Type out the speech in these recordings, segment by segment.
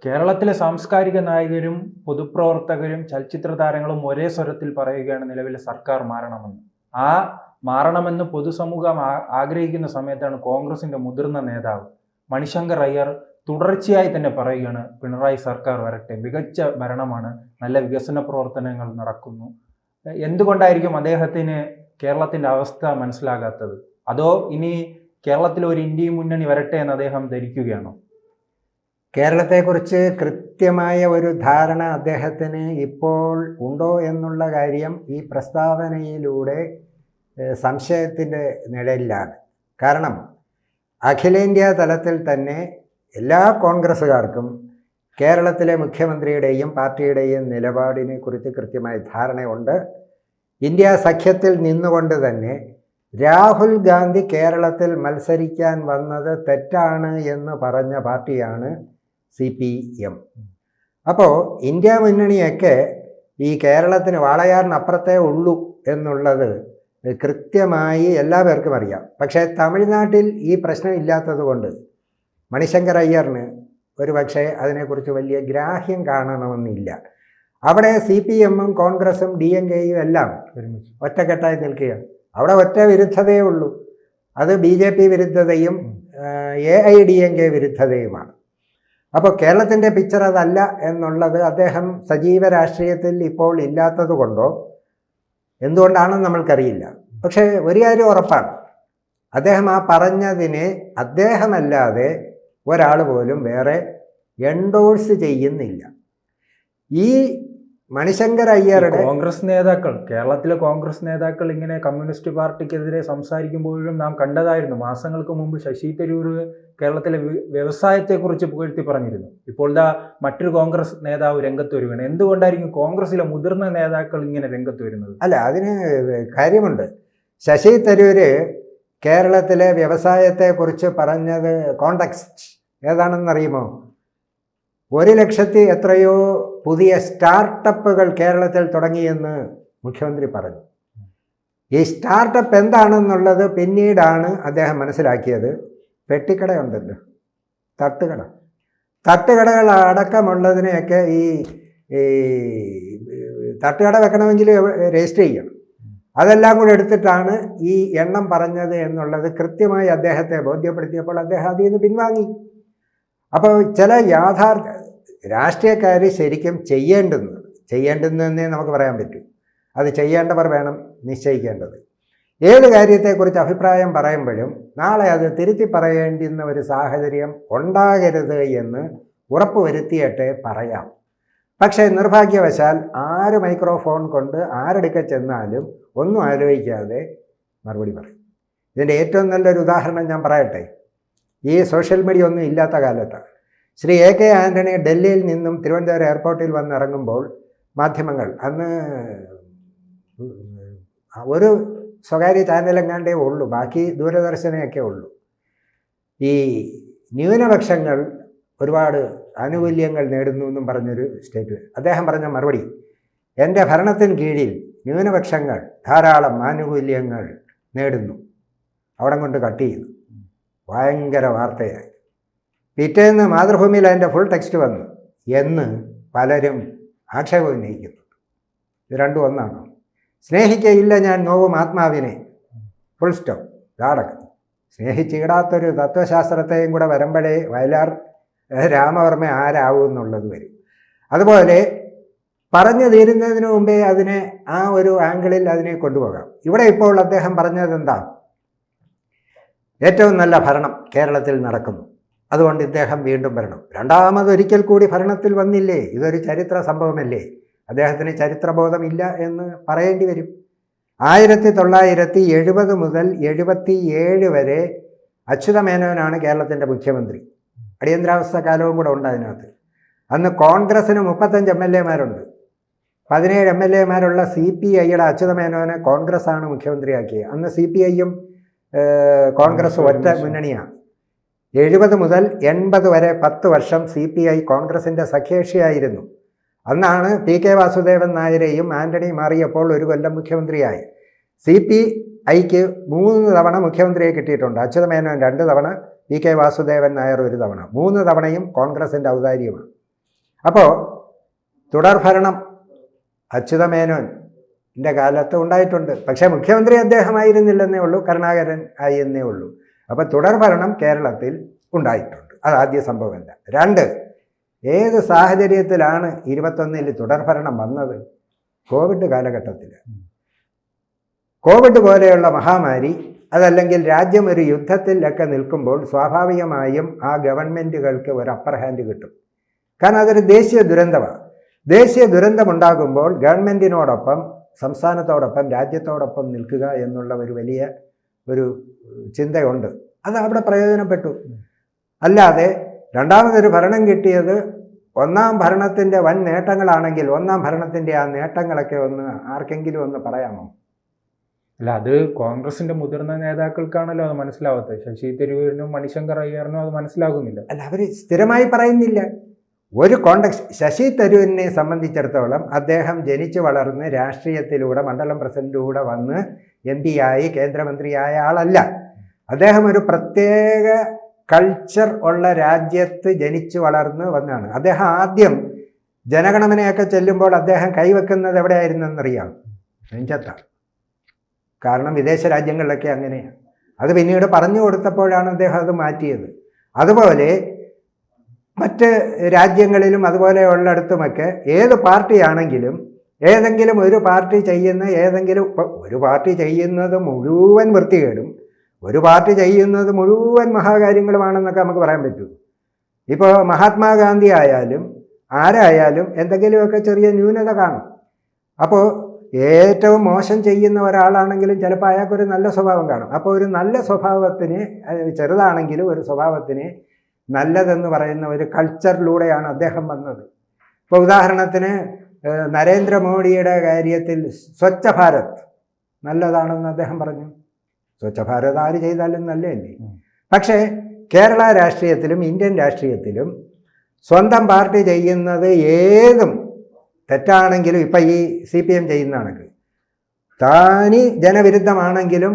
കേരളത്തിലെ സാംസ്കാരിക നായകരും പൊതുപ്രവർത്തകരും ചലച്ചിത്ര താരങ്ങളും ഒരേ സ്വരത്തിൽ പറയുകയാണ് നിലവിലെ സർക്കാർ മാറണമെന്ന്. ആ മാറണമെന്ന് പൊതുസമൂഹം ആഗ്രഹിക്കുന്ന സമയത്താണ് കോൺഗ്രസിന്റെ മുതിർന്ന നേതാവ് മണിശങ്കർ അയ്യർ തുടർച്ചയായി തന്നെ പറയുകയാണ്, പിണറായി സർക്കാർ വരട്ടെ, മികച്ച ഭരണമാണ്, നല്ല വികസന പ്രവർത്തനങ്ങൾ നടക്കുന്നു. എന്തുകൊണ്ടായിരിക്കും അദ്ദേഹത്തിന് കേരളത്തിന്റെ അവസ്ഥ മനസ്സിലാകാത്തത്? അതോ ഇനി കേരളത്തിൽ ഒരു ഇന്ത്യ മുന്നണി വരട്ടെ എന്ന് അദ്ദേഹം ധരിക്കുകയാണോ? കേരളത്തെക്കുറിച്ച് കൃത്യമായ ഒരു ധാരണ അദ്ദേഹത്തിന് ഇപ്പോൾ ഉണ്ടോ എന്നുള്ള കാര്യം ഈ പ്രസ്താവനയിലൂടെ സംശയത്തിൻ്റെ നിഴലിലാണ്. കാരണം അഖിലേന്ത്യാ തലത്തിൽ തന്നെ എല്ലാ കോൺഗ്രസ്സുകാർക്കും കേരളത്തിലെ മുഖ്യമന്ത്രിയുടെയും പാർട്ടിയുടെയും നിലപാടിനെ കുറിച്ച് കൃത്യമായ ധാരണയുണ്ട്. ഇന്ത്യ സഖ്യത്തിൽ നിന്നുകൊണ്ട് തന്നെ രാഹുൽ ഗാന്ധി കേരളത്തിൽ മത്സരിക്കാൻ വന്നത് തെറ്റാണ് എന്ന് പറഞ്ഞ പാർട്ടിയാണ് CPM. അപ്പോൾ ഇന്ത്യ മുന്നണിയൊക്കെ ഈ കേരളത്തിന് വാളയാറിനപ്പുറത്തേ ഉള്ളൂ എന്നുള്ളത് കൃത്യമായി എല്ലാവർക്കും അറിയാം. പക്ഷേ തമിഴ്നാട്ടിൽ ഈ പ്രശ്നം ഇല്ലാത്തത് കൊണ്ട് മണിശങ്കർ അയ്യറിന് ഒരു പക്ഷേ അതിനെക്കുറിച്ച് വലിയ ഗ്രാഹ്യം കാണണമെന്നില്ല. അവിടെ CPM-ഉം കോൺഗ്രസും DMK-യും എല്ലാം ഒറ്റക്കെട്ടായി നിൽക്കുകയാണ്. അവിടെ ഒറ്റ വിരുദ്ധതയേ ഉള്ളൂ. അത് BJP വിരുദ്ധതയും AIDMK വിരുദ്ധതയുമാണ്. അപ്പോൾ കേരളത്തിൻ്റെ പിക്ചർ അതല്ല എന്നുള്ളത് അദ്ദേഹം സജീവ രാഷ്ട്രീയത്തിൽ ഇപ്പോൾ ഇല്ലാത്തത് കൊണ്ടോ എന്തുകൊണ്ടാണെന്ന് നമ്മൾക്കറിയില്ല. പക്ഷേ ഒരു കാര്യം ഉറപ്പാണ്, അദ്ദേഹം ആ പറഞ്ഞതിനെ അദ്ദേഹമല്ലാതെ ഒരാൾ പോലും വേറെ എൻഡോഴ്സ് ചെയ്യുന്നില്ല. ഈ മണിശങ്കർ അയ്യരുടെ കേരളത്തിലെ കോൺഗ്രസ് നേതാക്കൾ ഇങ്ങനെ കമ്മ്യൂണിസ്റ്റ് പാർട്ടിക്കെതിരെ സംസാരിക്കുമ്പോഴും നാം കണ്ടതായിരുന്നു. മാസങ്ങൾക്ക് മുമ്പ് ശശി തരൂർ കേരളത്തിലെ വ്യവസായത്തെക്കുറിച്ച് പുകഴ്ത്തി പറഞ്ഞിരുന്നു. ഇപ്പോൾ മറ്റൊരു കോൺഗ്രസ് നേതാവ് രംഗത്ത് വരികയാണ്. എന്തുകൊണ്ടായിരിക്കും കോൺഗ്രസിലെ മുതിർന്ന നേതാക്കൾ ഇങ്ങനെ രംഗത്ത് വരുന്നത്? അല്ല, അതിന് കാര്യമുണ്ട്. ശശി തരൂര് കേരളത്തിലെ വ്യവസായത്തെക്കുറിച്ച് പറഞ്ഞത് കോണ്ടെക്സ്റ്റ് ഏതാണെന്നറിയുമോ? 1,00,000 എത്രയോ പുതിയ സ്റ്റാർട്ടപ്പുകൾ കേരളത്തിൽ തുടങ്ങിയെന്ന് മുഖ്യമന്ത്രി പറഞ്ഞു. ഈ സ്റ്റാർട്ടപ്പ് എന്താണെന്നുള്ളത് പിന്നീടാണ് അദ്ദേഹം മനസ്സിലാക്കിയത്. പെട്ടിക്കടയുണ്ടല്ലോ, തട്ടുകടകൾ അടക്കമുള്ളതിനെയൊക്കെ ഈ തട്ടുകട വെക്കണമെങ്കിൽ രജിസ്റ്റർ ചെയ്യണം. അതെല്ലാം കൂടെ എടുത്തിട്ടാണ് ഈ എണ്ണം പറഞ്ഞത് എന്നുള്ളത് കൃത്യമായി അദ്ദേഹത്തെ ബോധ്യപ്പെടുത്തിയപ്പോൾ അദ്ദേഹം അതിൽ നിന്ന് പിൻവാങ്ങി. അപ്പോൾ ചില രാഷ്ട്രീയക്കാർ ശരിക്കും ചെയ്യേണ്ടുന്നതെന്നേ നമുക്ക് പറയാൻ പറ്റൂ. അത് ചെയ്യേണ്ടവർ വേണം നിശ്ചയിക്കേണ്ടത്. ഏത് കാര്യത്തെക്കുറിച്ച് അഭിപ്രായം പറയുമ്പോഴും നാളെ അത് തിരുത്തി പറയേണ്ടുന്ന ഒരു സാഹചര്യം ഉണ്ടാകരുത് എന്ന് ഉറപ്പുവരുത്തിയിട്ടേ പറയാം. പക്ഷേ നിർഭാഗ്യവശാൽ ആര് മൈക്രോഫോൺ കൊണ്ട് ആരെടുക്ക ചെന്നാലും ഒന്നും ആലോചിക്കാതെ മറുപടി പറയും. ഇതിൻ്റെ ഏറ്റവും നല്ലൊരു ഉദാഹരണം ഞാൻ പറയട്ടെ. ഈ സോഷ്യൽ മീഡിയ ഒന്നും ഇല്ലാത്ത കാലത്താണ് ശ്രീ AK ആൻ്റണി ഡൽഹിയിൽ നിന്നും തിരുവനന്തപുരം എയർപോർട്ടിൽ വന്നിറങ്ങുമ്പോൾ മാധ്യമങ്ങൾ, അന്ന് ഒരു സ്വകാര്യ ചാനലെങ്ങാണ്ടേ ഉള്ളൂ, ബാക്കി ദൂരദർശനയൊക്കെ ഉള്ളൂ. ഈ ന്യൂനപക്ഷങ്ങൾ ഒരുപാട് ആനുകൂല്യങ്ങൾ നേടുന്നു എന്നും പറഞ്ഞൊരു സ്റ്റേറ്റ്മെൻറ്റ്. അദ്ദേഹം പറഞ്ഞ മറുപടി, എൻ്റെ ഭരണത്തിന് കീഴിൽ ന്യൂനപക്ഷങ്ങൾ ധാരാളം ആനുകൂല്യങ്ങൾ നേടുന്നു. അവിടെ കൊണ്ട് കട്ട് ചെയ്തു. ഭയങ്കര വാർത്തയായി. പിറ്റേന്ന് മാതൃഭൂമിയിൽ അതിൻ്റെ ഫുൾ ടെക്സ്റ്റ് വന്നു എന്ന് പലരും ആക്ഷേപം ഉന്നയിക്കുന്നു. ഇത് രണ്ടും ഒന്നാണ്. സ്നേഹിക്കയില്ല ഞാൻ നോവും ആത്മാവിനെ, ഫുൾ സ്റ്റോപ്പ്, ഇതാടക്കം. സ്നേഹിച്ചിടാത്തൊരു തത്വശാസ്ത്രത്തെയും കൂടെ വരുമ്പോഴേ വയലാർ രാമവർമ്മ ആരാവും എന്നുള്ളത് വരും. അതുപോലെ പറഞ്ഞു തീരുന്നതിന് മുമ്പേ അതിനെ ആ ഒരു ആംഗിളിൽ അതിനെ കൊണ്ടുപോകാം. ഇവിടെ ഇപ്പോൾ അദ്ദേഹം പറഞ്ഞത് എന്താ? ഏറ്റവും നല്ല ഭരണം കേരളത്തിൽ നടക്കുന്നു, അതുകൊണ്ട് ഇദ്ദേഹം വീണ്ടും വരണം. രണ്ടാമതൊരിക്കൽ കൂടി ഭരണത്തിൽ വന്നില്ലേ? ഇതൊരു ചരിത്ര സംഭവമല്ലേ? അദ്ദേഹത്തിന് ചരിത്രബോധമില്ല എന്ന് പറയേണ്ടി വരും. 1970 മുതൽ 77 വരെ അച്യുതമേനോനാണ് കേരളത്തിൻ്റെ മുഖ്യമന്ത്രി. അടിയന്തരാവസ്ഥ കാലവും കൂടെ ഉണ്ട് അതിനകത്ത്. അന്ന് കോൺഗ്രസ്സിന് 35 MLA-മാരുണ്ട്. 17 MLA-മാരുള്ള CPI-യുടെ അച്യുതമേനോനെ കോൺഗ്രസ്സാണ് മുഖ്യമന്ത്രിയാക്കിയത്. അന്ന് CPI-യും കോൺഗ്രസ് ഒറ്റ മുന്നണിയാണ്. 70 മുതൽ 80 വരെ 10 വർഷം CPI കോൺഗ്രസിൻ്റെ സഖ്യകക്ഷിയായിരുന്നു. അന്നാണ് PK വാസുദേവൻ നായരെയും ആന്റണി മാറിയപ്പോൾ ഒരു കൊല്ലം മുഖ്യമന്ത്രിയായി. CPIക്ക് 3 തവണ മുഖ്യമന്ത്രിയെ കിട്ടിയിട്ടുണ്ട്. അച്യുതമേനോൻ 2 തവണ, PK വാസുദേവൻ നായർ 1 തവണ. 3 തവണയും കോൺഗ്രസിൻ്റെ ഔദാര്യമാണ്. അപ്പോൾ തുടർഭരണം അച്യുതമേനോൻ്റെ കാലത്ത് ഉണ്ടായിട്ടുണ്ട്. പക്ഷേ മുഖ്യമന്ത്രി അദ്ദേഹമായിരുന്നില്ലെന്നേ ഉള്ളൂ, കരുണാകരൻ ആയി എന്നേ ഉള്ളൂ. അപ്പോൾ തുടർഭരണം കേരളത്തിൽ ഉണ്ടായിട്ടുണ്ട്. അത് ആദ്യ സംഭവമല്ല. 2, ഏത് സാഹചര്യത്തിലാണ് 21 തുടർഭരണം വന്നത്? കോവിഡ് കാലഘട്ടത്തിൽ. കോവിഡ് പോലെയുള്ള മഹാമാരി, അതല്ലെങ്കിൽ രാജ്യം ഒരു യുദ്ധത്തിലൊക്കെ നിൽക്കുമ്പോൾ സ്വാഭാവികമായും ആ ഗവൺമെൻറ്റുകൾക്ക് ഒരു അപ്പർ ഹാൻഡ് കിട്ടും. കാരണം അതൊരു ദേശീയ ദുരന്തമാണ്. ദേശീയ ദുരന്തമുണ്ടാകുമ്പോൾ ഗവൺമെൻറ്റിനോടൊപ്പം, സംസ്ഥാനത്തോടൊപ്പം, രാജ്യത്തോടൊപ്പം നിൽക്കുക എന്നുള്ള ഒരു വലിയ ഒരു ചിന്തയുണ്ട്. അത് അവിടെ പ്രയോജനപ്പെട്ടു. അല്ലാതെ രണ്ടാമതൊരു ഭരണം കിട്ടിയത് ഒന്നാം ഭരണത്തിൻ്റെ വൻ നേട്ടങ്ങളാണെങ്കിൽ ഒന്നാം ഭരണത്തിൻ്റെ ആ നേട്ടങ്ങളൊക്കെ ഒന്ന് ആർക്കെങ്കിലും ഒന്ന് പറയാമോ? അല്ല, അത് കോൺഗ്രസിന്റെ മുതിർന്ന നേതാക്കൾക്കാണല്ലോ അത് മനസ്സിലാവാത്തത്. ശശി തരൂരിനും മണിശങ്കർ അയ്യറിനും അത് മനസ്സിലാകുന്നില്ല. അല്ല, അവർ സ്ഥിരമായി പറയുന്നില്ല. ഒരു കോണ്ടക്സ്റ്റ്. ശശി തരൂരിനെ സംബന്ധിച്ചിടത്തോളം അദ്ദേഹം ജനിച്ചു വളർന്ന് രാഷ്ട്രീയത്തിലൂടെ മണ്ഡലം പ്രസിഡന്റിലൂടെ വന്ന് MP ആയി കേന്ദ്രമന്ത്രിയായ ആളല്ല. അദ്ദേഹം ഒരു പ്രത്യേക കൾച്ചർ ഉള്ള രാജ്യത്ത് ജനിച്ചു വളർന്ന് വന്നാണ്. അദ്ദേഹം ആദ്യം ജനഗണമനയൊക്കെ ചെല്ലുമ്പോൾ അദ്ദേഹം കൈവെക്കുന്നത് എവിടെയായിരുന്നെന്നറിയാം? നെഞ്ചത്താണ്. കാരണം വിദേശ രാജ്യങ്ങളിലൊക്കെ അങ്ങനെയാണ്. അത് പിന്നീട് പറഞ്ഞു കൊടുത്തപ്പോഴാണ് അദ്ദേഹം അത് മാറ്റിയത്. അതുപോലെ മറ്റ് രാജ്യങ്ങളിലും അതുപോലെയുള്ളിടത്തുമൊക്കെ ഏത് പാർട്ടിയാണെങ്കിലും ഏതെങ്കിലും ഒരു പാർട്ടി ചെയ്യുന്ന ഒരു പാർട്ടി ചെയ്യുന്നത് മുഴുവൻ വൃത്തികേടും ഒരു പാർട്ടി ചെയ്യുന്നത് മുഴുവൻ മഹാകാര്യങ്ങളുമാണെന്നൊക്കെ നമുക്ക് പറയാൻ പറ്റൂ. ഇപ്പോൾ മഹാത്മാഗാന്ധി ആയാലും ആരായാലും എന്തെങ്കിലുമൊക്കെ ചെറിയ ന്യൂനത കാണും. അപ്പോൾ ഏറ്റവും മോശം ചെയ്യുന്ന ഒരാളാണെങ്കിലും ചിലപ്പോൾ അയാൾക്കൊരു നല്ല സ്വഭാവം കാണും. അപ്പോൾ ഒരു നല്ല സ്വഭാവത്തിന്, ചെറുതാണെങ്കിലും ഒരു സ്വഭാവത്തിന് നല്ലതെന്ന് പറയുന്ന ഒരു കൾച്ചറിലൂടെയാണ് അദ്ദേഹം വന്നത്. ഇപ്പോൾ ഉദാഹരണത്തിന് നരേന്ദ്രമോദിയുടെ കാര്യത്തിൽ സ്വച്ഛ ഭാരത് നല്ലതാണെന്ന് അദ്ദേഹം പറഞ്ഞു. സ്വച്ഛ ഭാരത് ആര് ചെയ്താലും നല്ലതല്ലേ. പക്ഷേ കേരള രാഷ്ട്രീയത്തിലും ഇന്ത്യൻ രാഷ്ട്രീയത്തിലും സ്വന്തം പാർട്ടി ചെയ്യുന്നത് ഏതും തെറ്റാണെങ്കിലും, ഇപ്പം ഈ CPM ചെയ്യുന്നതാണെങ്കിൽ താനി ജനവിരുദ്ധമാണെങ്കിലും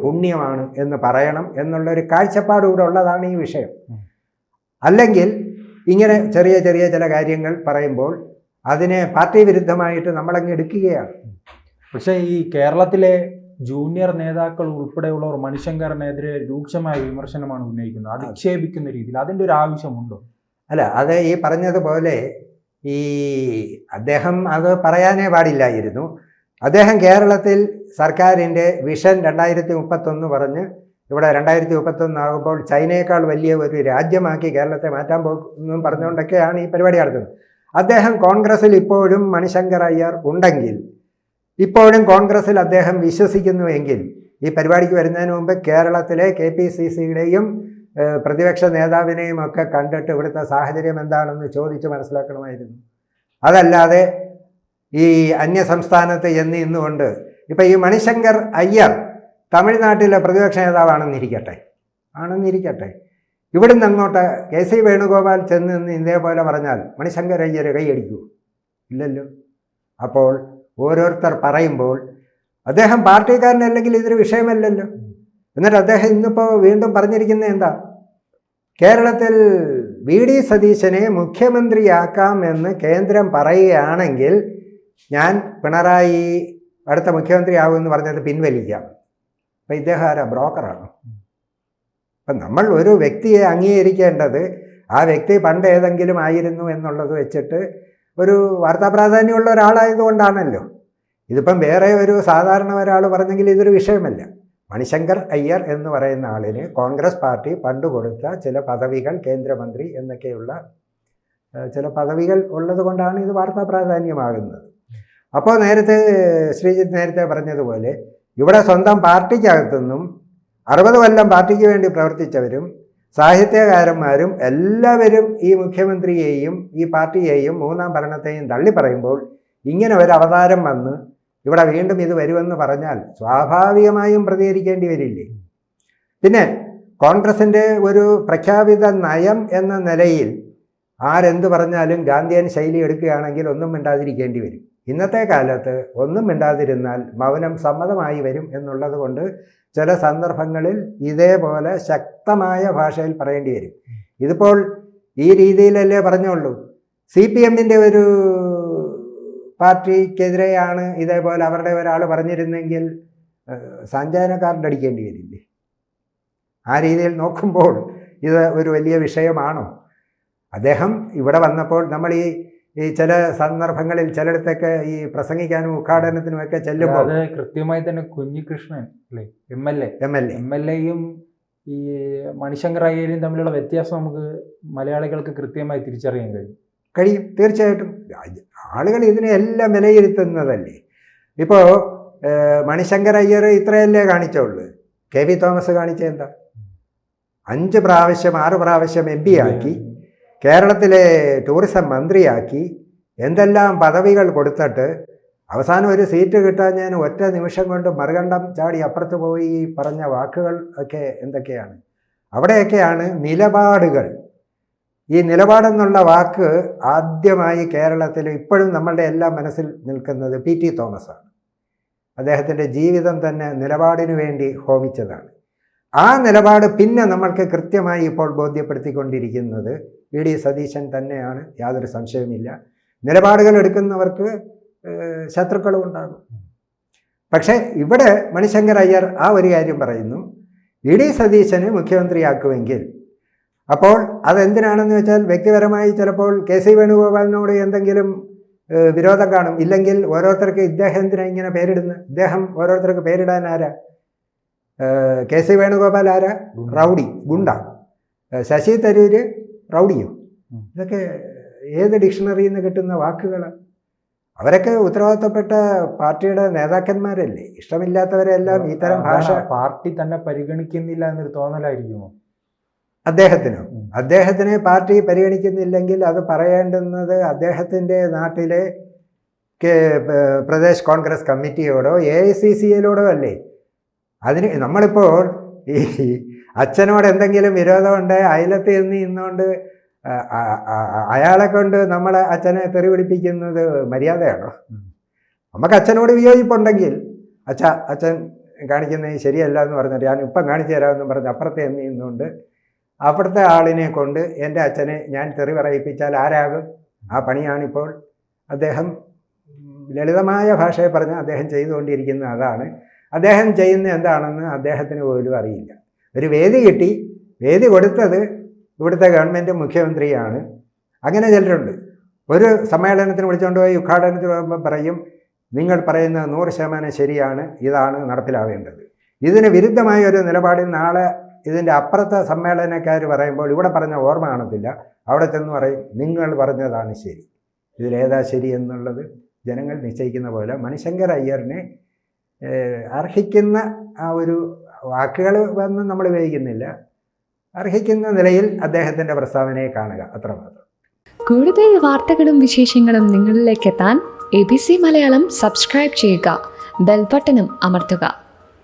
പുണ്യമാണ് എന്ന് പറയണം എന്നുള്ളൊരു കാഴ്ചപ്പാടുകൂടെ ഉള്ളതാണ് ഈ വിഷയം. അല്ലെങ്കിൽ ഇങ്ങനെ ചെറിയ ചെറിയ ചില കാര്യങ്ങൾ പറയുമ്പോൾ അതിനെ പാർട്ടി വിരുദ്ധമായിട്ട് നമ്മളങ്ങ് എടുക്കുകയാണ്. പക്ഷേ ഈ കേരളത്തിലെ ജൂനിയർ നേതാക്കൾ ഉൾപ്പെടെയുള്ളവർ മണിശങ്കറിനെതിരെ രൂക്ഷമായ വിമർശനമാണ് ഉന്നയിക്കുന്നത്, അധിക്ഷേപിക്കുന്ന രീതിയിൽ. അതിൻ്റെ ഒരു ആവശ്യമുണ്ടോ? അല്ല, അത് ഈ പറഞ്ഞതുപോലെ ഈ അദ്ദേഹം അത് പറയാനേ പാടില്ലായിരുന്നു. അദ്ദേഹം കേരളത്തിൽ സർക്കാരിൻ്റെ വിഷൻ 2031 പറഞ്ഞ് ഇവിടെ 2031 ആകുമ്പോൾ ചൈനയേക്കാൾ വലിയ ഒരു രാജ്യമാക്കി കേരളത്തെ മാറ്റാൻ പോകുന്നു പറഞ്ഞുകൊണ്ടൊക്കെയാണ് ഈ പരിപാടി നടത്തുന്നത്. അദ്ദേഹം കോൺഗ്രസ്സിൽ ഇപ്പോഴും മണിശങ്കർ അയ്യർ ഉണ്ടെങ്കിൽ, ഇപ്പോഴും കോൺഗ്രസ്സിൽ അദ്ദേഹം വിശ്വസിക്കുന്നുവെങ്കിൽ ഈ പരിപാടിക്ക് വരുന്നതിന് മുമ്പ് കേരളത്തിലെ KPCCയുടെയും പ്രതിപക്ഷ നേതാവിനെയും ഒക്കെ കണ്ടിട്ട് ഇവിടുത്തെ സാഹചര്യം എന്താണെന്ന് ചോദിച്ച് മനസ്സിലാക്കണമായിരുന്നു. അതല്ലാതെ ഈ അന്യസംസ്ഥാനത്ത് ഇന്നുകൊണ്ട് ഇപ്പം ഈ മണിശങ്കർ അയ്യർ തമിഴ്നാട്ടിലെ പ്രതിപക്ഷ നേതാവാണെന്നിരിക്കട്ടെ, ഇവിടുന്ന് അങ്ങോട്ട് KC വേണുഗോപാൽ ചെന്ന് നിന്ന് ഇതേപോലെ പറഞ്ഞാൽ മണിശങ്കർ അയ്യർ കൈയടിക്കൂ? ഇല്ലല്ലോ. അപ്പോൾ ഓരോരുത്തർ പറയുമ്പോൾ അദ്ദേഹം പാർട്ടിക്കാരനല്ലെങ്കിൽ ഇതൊരു വിഷയമല്ലല്ലോ. എന്നിട്ട് അദ്ദേഹം ഇന്നിപ്പോൾ വീണ്ടും പറഞ്ഞിരിക്കുന്നത് എന്താ? കേരളത്തിൽ VD സതീശനെ മുഖ്യമന്ത്രിയാക്കാം എന്ന് കേന്ദ്രം പറയുകയാണെങ്കിൽ ഞാൻ പിണറായി അടുത്ത മുഖ്യമന്ത്രിയാകുമെന്ന് പറഞ്ഞത് പിൻവലിക്കാം. അപ്പം ഇദ്ദേഹം ആരാ? ബ്രോക്കറാണ്. അപ്പം നമ്മൾ ഒരു വ്യക്തിയെ അംഗീകരിക്കേണ്ടത് ആ വ്യക്തി പണ്ട് ഏതെങ്കിലും ആയിരുന്നു എന്നുള്ളത് വെച്ചിട്ട് ഒരു വാർത്താ പ്രാധാന്യമുള്ള ഒരാളായതുകൊണ്ടാണല്ലോ. ഇതിപ്പം വേറെ ഒരു സാധാരണ ഒരാൾ പറഞ്ഞെങ്കിൽ ഇതൊരു വിഷയമല്ല. മണിശങ്കർ അയ്യർ എന്ന് പറയുന്ന ആളിന് കോൺഗ്രസ് പാർട്ടി പണ്ട് കൊടുത്ത ചില പദവികൾ, കേന്ദ്രമന്ത്രി എന്നൊക്കെയുള്ള ചില പദവികൾ ഉള്ളത് കൊണ്ടാണ് ഇത് വാർത്താ പ്രാധാന്യമാകുന്നത്. അപ്പോൾ ശ്രീജിത്ത് നേരത്തെ പറഞ്ഞതുപോലെ ഇവിടെ സ്വന്തം പാർട്ടിക്കകത്തുനിന്നും 60 കൊല്ലം പാർട്ടിക്ക് വേണ്ടി പ്രവർത്തിച്ചവരും സാഹിത്യകാരന്മാരും എല്ലാവരും ഈ മുഖ്യമന്ത്രിയെയും ഈ പാർട്ടിയെയും മൂന്നാം ഭരണത്തെയും തള്ളിപ്പറയുമ്പോൾ ഇങ്ങനെ ഒരു അവതാരം വന്ന് ഇവിടെ വീണ്ടും ഇത് വരുമെന്ന് പറഞ്ഞാൽ സ്വാഭാവികമായും പ്രതികരിക്കേണ്ടി വരില്ലേ? പിന്നെ കോൺഗ്രസിൻ്റെ ഒരു പ്രഖ്യാപിത നയം എന്ന നിലയിൽ ആരെന്ത് പറഞ്ഞാലും ഗാന്ധിയൻ ശൈലി എടുക്കുകയാണെങ്കിൽ ഒന്നും മിണ്ടാതിരിക്കേണ്ടി വരും. ഇന്നത്തെ കാലത്ത് ഒന്നും മിണ്ടാതിരുന്നാൽ മൗനം സമ്മതമായി വരും എന്നുള്ളത് കൊണ്ട് ചില സന്ദർഭങ്ങളിൽ ഇതേപോലെ ശക്തമായ ഭാഷയിൽ പറയേണ്ടി വരും. ഇതിപ്പോൾ ഈ രീതിയിലല്ലേ പറഞ്ഞുള്ളൂ. CPM-ന്റെ ഒരു പാർട്ടിക്കെതിരെയാണ് ഇതേപോലെ അവരുടെ ഒരാൾ പറഞ്ഞിരുന്നെങ്കിൽ സാഞ്ചായന കാർഡ് അടിക്കേണ്ടി വരില്ലേ? ആ രീതിയിൽ നോക്കുമ്പോൾ ഇത് ഒരു വലിയ വിഷയമാണോ? അദ്ദേഹം ഇവിടെ വന്നപ്പോൾ നമ്മൾ ഈ ചില സന്ദർഭങ്ങളിൽ ചിലയിടത്തൊക്കെ ഈ പ്രസംഗിക്കാനും ഉദ്ഘാടനത്തിനുമൊക്കെ ചെല്ലുമ്പോൾ അത് കൃത്യമായി തന്നെ കുഞ്ഞികൃഷ്ണൻ അല്ലേ MLA-യും ഈ മണിശങ്കർ അയ്യരും തമ്മിലുള്ള വ്യത്യാസം നമുക്ക് മലയാളികൾക്ക് കൃത്യമായി തിരിച്ചറിയാൻ കഴിയും. തീർച്ചയായിട്ടും ആളുകൾ ഇതിനെ എല്ലാം വിലയിരുത്തുന്നതല്ലേ. ഇപ്പോൾ മണിശങ്കർ അയ്യർ ഇത്രയല്ലേ കാണിച്ചുള്ളൂ. KV തോമസ് കാണിച്ചത് എന്താ? 5 പ്രാവശ്യം 6 പ്രാവശ്യം MP ആക്കി, കേരളത്തിലെ ടൂറിസം മന്ത്രിയാക്കി, എന്തെല്ലാം പദവികൾ കൊടുത്തിട്ട് അവസാനം ഒരു സീറ്റ് കിട്ടാൻ ഞാൻ ഒറ്റ നിമിഷം കൊണ്ട് മറുകണ്ഠം ചാടി അപ്പുറത്ത് പോയി പറഞ്ഞ വാക്കുകൾ ഒക്കെ എന്തൊക്കെയാണ്? അവിടെയൊക്കെയാണ് നിലപാടുകൾ. ഈ നിലപാടെന്നുള്ള വാക്ക് ആദ്യമായി കേരളത്തിൽ ഇപ്പോഴും നമ്മളുടെ എല്ലാം മനസ്സിൽ നിൽക്കുന്നത് PT തോമസാണ്. അദ്ദേഹത്തിൻ്റെ ജീവിതം തന്നെ നിലപാടിനു വേണ്ടി ഹോമിച്ചതാണ്. ആ നിലപാട് പിന്നെ നമ്മൾക്ക് കൃത്യമായി ഇപ്പോൾ ബോധ്യപ്പെടുത്തിക്കൊണ്ടിരിക്കുന്നത് VD സതീശൻ തന്നെയാണ്, യാതൊരു സംശയവുമില്ല. നിലപാടുകൾ എടുക്കുന്നവർക്ക് ശത്രുക്കളും ഉണ്ടാകും. പക്ഷേ ഇവിടെ മണിശങ്കർ അയ്യർ ആ ഒരു കാര്യം പറയുന്നു, VD സതീശന് മുഖ്യമന്ത്രിയാക്കുമെങ്കിൽ അപ്പോൾ അതെന്തിനാണെന്ന് വെച്ചാൽ വ്യക്തിപരമായി ചിലപ്പോൾ KC വേണുഗോപാലിനോട് എന്തെങ്കിലും വിരോധം കാണും. ഇല്ലെങ്കിൽ ഓരോരുത്തർക്ക് ഇദ്ദേഹം എന്തിനാ ഇങ്ങനെ പേരിടുന്നത്? ഇദ്ദേഹം ഓരോരുത്തർക്ക് പേരിടാൻ ആരാ? KC വേണുഗോപാൽ ആരാ? റൗഡി, ഗുണ്ട. ശശി തരൂര് റൗഡിയോ? ഇതൊക്കെ ഏത് ഡിക്ഷണറിയിൽ നിന്ന് കിട്ടുന്ന വാക്കുകൾ? അവരൊക്കെ ഉത്തരവാദിത്തപ്പെട്ട പാർട്ടിയുടെ നേതാക്കന്മാരല്ലേ. ഇഷ്ടമില്ലാത്തവരെല്ലാം ഇത്തരം ഭാഷ പാർട്ടി തന്നെ പരിഗണിക്കുന്നില്ല എന്നൊരു തോന്നലായിരിക്കുമോ അദ്ദേഹത്തിനെ പാർട്ടി പരിഗണിക്കുന്നില്ലെങ്കിൽ അത് പറയേണ്ടുന്നത് അദ്ദേഹത്തിൻ്റെ നാട്ടിലെ പ്രദേശ് കോൺഗ്രസ് കമ്മിറ്റിയോടോ AICCയിലോടോ അല്ലേ. അതിന് നമ്മളിപ്പോൾ ഈ അച്ഛനോട് എന്തെങ്കിലും വിരോധമുണ്ട്, അയലത്ത് ഇന്നുകൊണ്ട് അയാളെ കൊണ്ട് നമ്മളെ അച്ഛനെ തെറി പിടിപ്പിക്കുന്നത് മര്യാദയാണോ? നമുക്ക് അച്ഛനോട് വിയോജിപ്പുണ്ടെങ്കിൽ അച്ഛൻ കാണിക്കുന്നത് ശരിയല്ല എന്ന് പറഞ്ഞിട്ട് ഞാൻ ഇപ്പം കാണിച്ചു തരാമെന്ന് പറഞ്ഞ് അപ്പുറത്തെ നിന്നുകൊണ്ട് അവിടുത്തെ ആളിനെ കൊണ്ട് എൻ്റെ അച്ഛനെ ഞാൻ തെറി പറയിപ്പിച്ചാൽ ആരാകും? ആ പണിയാണിപ്പോൾ അദ്ദേഹം ലളിതമായ ഭാഷയെ പറഞ്ഞ് അദ്ദേഹം ചെയ്തുകൊണ്ടിരിക്കുന്ന അതാണ്. അദ്ദേഹം ചെയ്യുന്ന എന്താണെന്ന് അദ്ദേഹത്തിന് പോലും അറിയില്ല. ഒരു വേദി കിട്ടി, വേദി കൊടുത്തത് ഇവിടുത്തെ ഗവൺമെൻറ് മുഖ്യമന്ത്രിയാണ്. അങ്ങനെ ചിലരുണ്ട്. ഒരു സമ്മേളനത്തിന് വിളിച്ചുകൊണ്ട് പോയി ഉദ്ഘാടനത്തിന് പോകുമ്പോൾ പറയും, നിങ്ങൾ പറയുന്നത് 100% ശരിയാണ്, ഇതാണ് നടപ്പിലാവേണ്ടത്. ഇതിന് വിരുദ്ധമായ ഒരു നിലപാടിൽ നാളെ ഇതിൻ്റെ അപ്പുറത്തെ സമ്മേളനക്കാർ പറയുമ്പോൾ ഇവിടെ പറഞ്ഞ ഓർമ്മ കാണത്തില്ല. അവിടെ ചെന്ന് പറയും, നിങ്ങൾ പറഞ്ഞതാണ് ശരി. ഇതിലേതാ ശരി എന്നുള്ളത് ജനങ്ങൾ നിശ്ചയിക്കുന്ന പോലെ മണിശങ്കർ അയ്യറിനെ അർഹിക്കുന്ന ആ ഒരു വാക്കുകൾ ഒന്നും നമ്മൾ ഉപയോഗിക്കുന്നില്ല. അർഹിക്കുന്ന നിലയിൽ അദ്ദേഹത്തിൻ്റെ പ്രസ്താവനയെ കാണുക, അത്രമാത്രം. കൂടുതൽ വാർത്തകളും വിശേഷങ്ങളും നിങ്ങളിലേക്ക് എത്താൻ ABC മലയാളം സബ്സ്ക്രൈബ് ചെയ്യുക, ബെൽ ബട്ടണും അമർത്തുക.